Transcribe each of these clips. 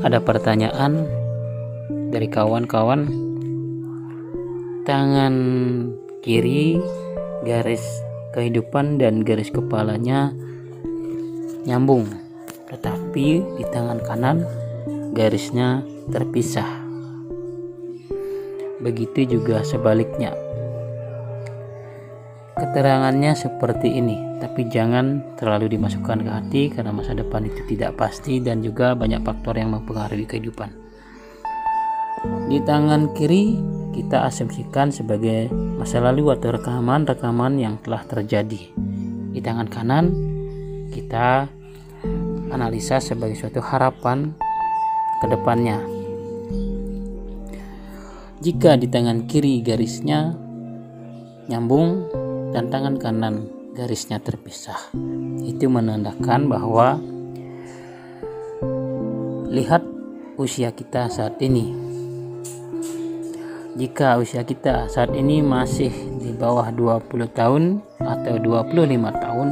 Ada pertanyaan dari kawan-kawan, tangan kiri garis kehidupan dan garis kepalanya nyambung, tetapi di tangan kanan garisnya terpisah. Begitu juga sebaliknya. Keterangannya seperti ini, tapi jangan terlalu dimasukkan ke hati karena masa depan itu tidak pasti dan juga banyak faktor yang mempengaruhi kehidupan. Di tangan kiri kita asumsikan sebagai masa lalu atau rekaman-rekaman yang telah terjadi. Di tangan kanan kita analisa sebagai suatu harapan ke depannya. Jika di tangan kiri garisnya nyambung dan tangan kanan garisnya terpisah, itu menandakan bahwa lihat usia kita saat ini. Jika usia kita saat ini masih di bawah 20 tahun atau 25 tahun,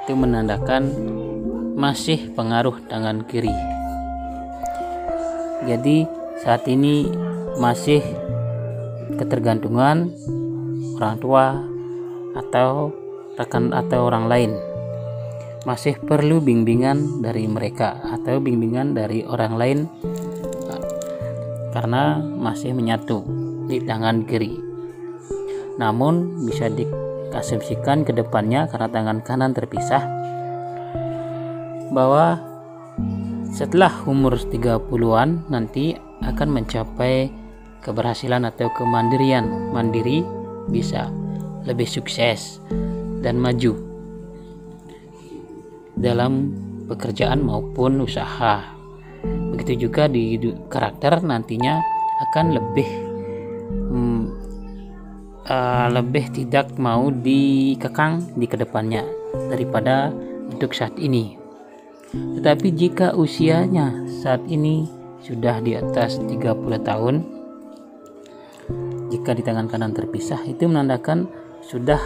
itu menandakan masih pengaruh tangan kiri. Jadi saat ini masih ketergantungan orang tua atau rekan atau orang lain, masih perlu bimbingan dari mereka atau bimbingan dari orang lain karena masih menyatu di tangan kiri. Namun bisa diasumsikan ke depannya karena tangan kanan terpisah bahwa setelah umur 30-an nanti akan mencapai keberhasilan atau kemandirian. Mandiri bisa lebih sukses dan maju dalam pekerjaan maupun usaha. Begitu juga di karakter nantinya akan lebih tidak mau dikekang di kedepannya daripada untuk saat ini. Tetapi jika usianya saat ini sudah di atas 30 tahun, jika di tangan kanan terpisah, itu menandakan sudah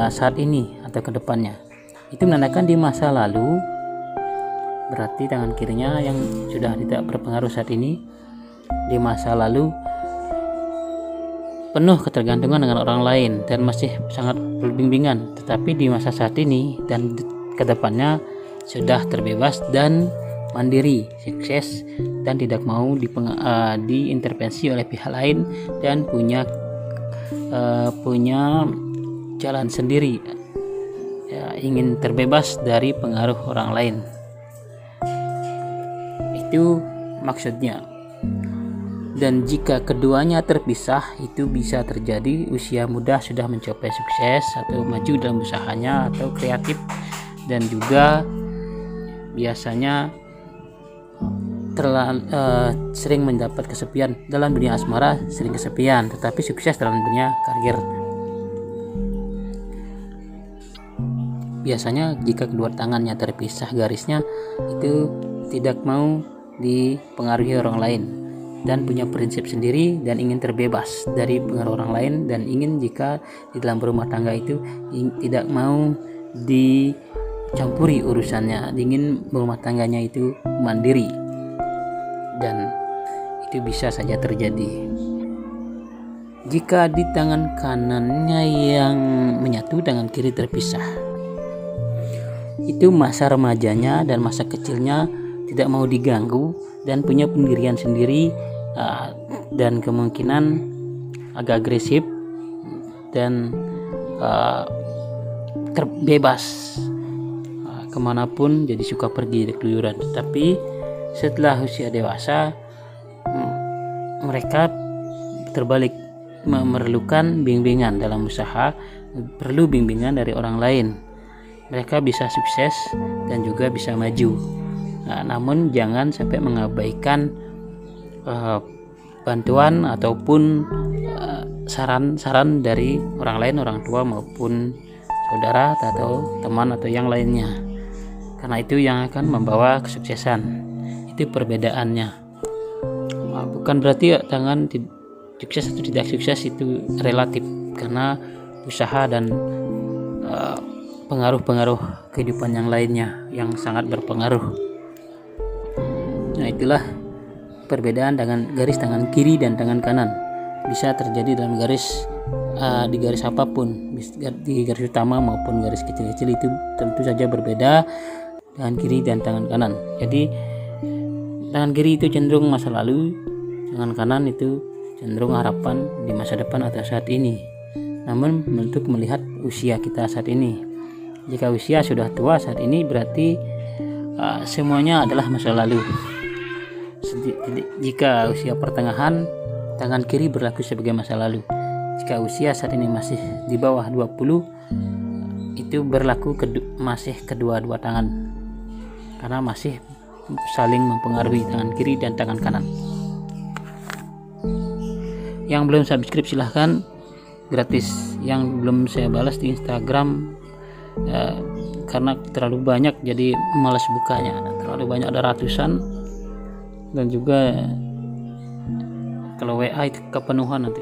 saat ini atau kedepannya. Itu menandakan di masa lalu, berarti tangan kirinya yang sudah tidak berpengaruh saat ini, di masa lalu penuh ketergantungan dengan orang lain dan masih sangat berbimbingan. Tetapi di masa saat ini dan kedepannya sudah terbebas dan mandiri, sukses dan tidak mau diintervensi oleh pihak lain dan punya jalan sendiri, ya, ingin terbebas dari pengaruh orang lain. Itu maksudnya. Dan jika keduanya terpisah, itu bisa terjadi usia muda sudah mencapai sukses atau maju dalam usahanya atau kreatif, dan juga biasanya sering mendapat kesepian dalam dunia asmara, sering kesepian tetapi sukses dalam dunia karir. Biasanya jika kedua tangannya terpisah garisnya, itu tidak mau dipengaruhi orang lain dan punya prinsip sendiri dan ingin terbebas dari pengaruh orang lain, dan ingin jika di dalam rumah tangga itu tidak mau dicampuri urusannya, ingin rumah tangganya itu mandiri. Dan itu bisa saja terjadi jika di tangan kanannya yang menyatu, tangan kiri terpisah. Itu masa remajanya dan masa kecilnya tidak mau diganggu dan punya pendirian sendiri, dan kemungkinan agak agresif dan terbebas kemanapun, jadi suka pergi keluyuran. Tetapi setelah usia dewasa, mereka terbalik, memerlukan bimbingan dalam usaha, perlu bimbingan dari orang lain. Mereka bisa sukses dan juga bisa maju. Namun jangan sampai mengabaikan bantuan ataupun saran-saran dari orang lain, orang tua maupun saudara atau teman atau yang lainnya, karena itu yang akan membawa kesuksesan. Itu perbedaannya. Bukan berarti tangan sukses atau tidak sukses itu relatif, karena usaha dan pengaruh-pengaruh kehidupan yang lainnya yang sangat berpengaruh. Nah, itulah perbedaan dengan garis tangan kiri dan tangan kanan. Bisa terjadi dalam garis di garis apapun, di garis utama maupun garis kecil-kecil, itu tentu saja berbeda tangan kiri dan tangan kanan. Jadi tangan kiri itu cenderung masa lalu, tangan kanan itu cenderung harapan di masa depan atau saat ini. Namun untuk melihat usia kita saat ini, jika usia sudah tua saat ini, berarti semuanya adalah masa lalu. Jika usia pertengahan, tangan kiri berlaku sebagai masa lalu. Jika usia saat ini masih di bawah 20, itu berlaku masih kedua-dua tangan, karena masih saling mempengaruhi tangan kiri dan tangan kanan. Yang belum subscribe silahkan, gratis. Yang belum saya balas di Instagram karena terlalu banyak, jadi malas bukanya. Terlalu banyak, ada ratusan, dan juga kalau WA itu kepenuhan nanti.